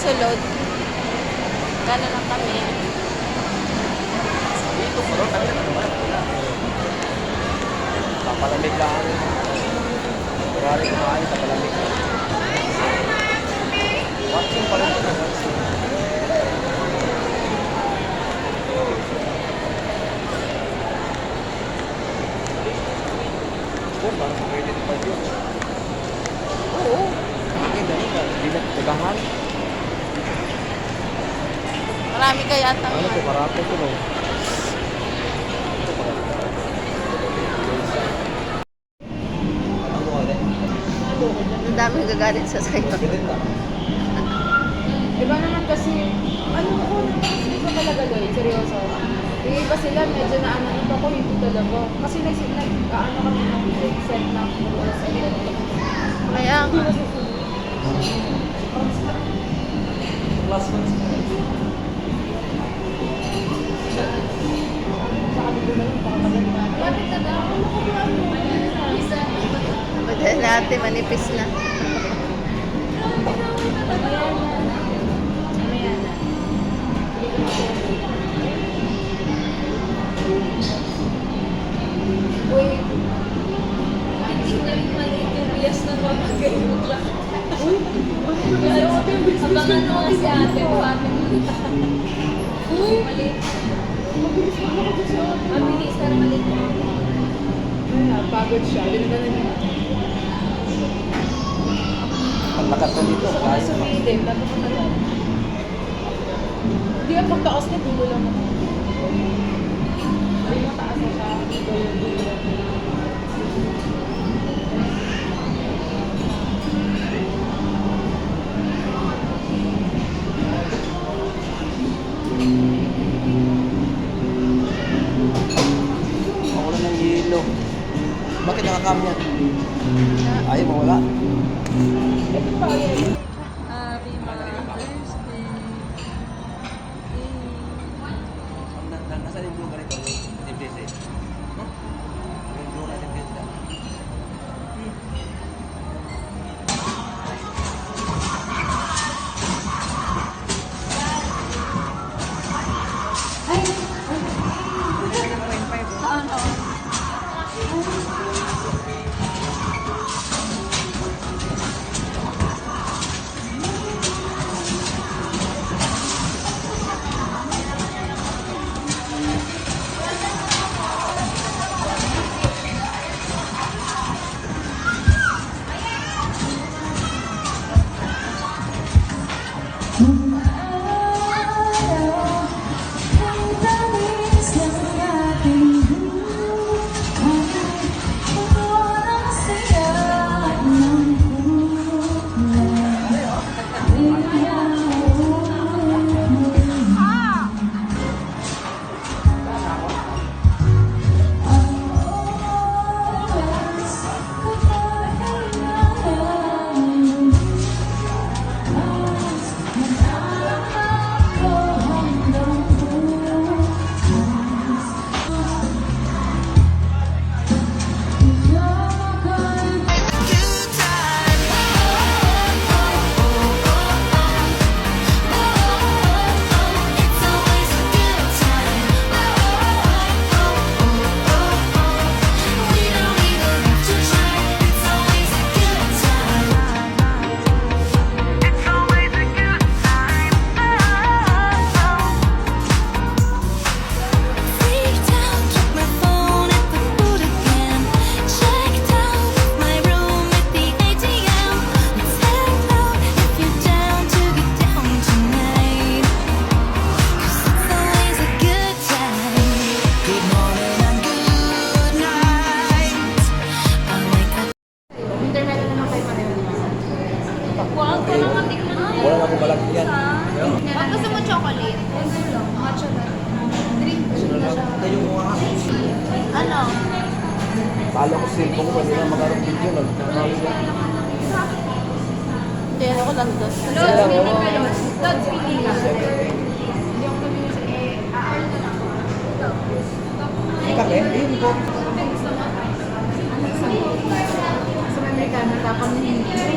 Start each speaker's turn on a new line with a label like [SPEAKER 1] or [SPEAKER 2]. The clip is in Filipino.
[SPEAKER 1] sulod. Gano'n lang kami.
[SPEAKER 2] Dito, pero tabi na naman. Papalamig lang. Marami kumain, papalamig lang. Watching pa rin ito. Watching. Oh, parang pwede pa yun. Oo. Okay, ganun ka. Hindi na tagahan.
[SPEAKER 1] Marami kaya atang
[SPEAKER 2] Ano po, parato ko no?
[SPEAKER 1] Ang dami gagalit sa sa'yo.
[SPEAKER 3] Iba naman kasi, ano ko naman kasi iba talaga doon, seryoso. Yung iba sila medyo na ano, iba ko hindi talaga. Kasi nag-ano kami ng set ng rules and
[SPEAKER 1] Kaya nga. Madali natin, manipis na.
[SPEAKER 3] Uy,
[SPEAKER 4] Abangan mo nga si ate mo, ate mo. Maliit. Mabilis na maliit mo.
[SPEAKER 3] pagod siya. Dinadala niya.
[SPEAKER 2] Ang lakat ko dito.
[SPEAKER 3] Gusto ko na sumilip, napakatagal. Hindi ang pagtaas niya, dulo lang ako. Ay, mataas na siya. Dulo lang.
[SPEAKER 2] Makulan ng yelo. Bakit nakakam yan? Ay, mawala.
[SPEAKER 3] Ito pa yan.
[SPEAKER 4] Happy Mother's Day.
[SPEAKER 2] Nasaan yung blue ganito? Simplese. Yung blue na simplese.
[SPEAKER 3] Internet na naman kayo pareho.
[SPEAKER 4] Huwag ko naman tikman na
[SPEAKER 2] Wala na akong balak yan.
[SPEAKER 4] Pag gusto mo chocolate, matcha ba? Drink na siya.
[SPEAKER 2] Ito yung mga
[SPEAKER 4] Ano?
[SPEAKER 2] palo ko silpo ko pwede na mag-arong video.
[SPEAKER 1] Hindi, ako lang doon.
[SPEAKER 4] Lods, pili ka, Lods. Lods, pili ka.
[SPEAKER 3] Hindi ako nabili sa AR na lang.
[SPEAKER 2] Kake, yun ko.
[SPEAKER 3] Gusto mo? Sa may Amerikano, tapang hindi.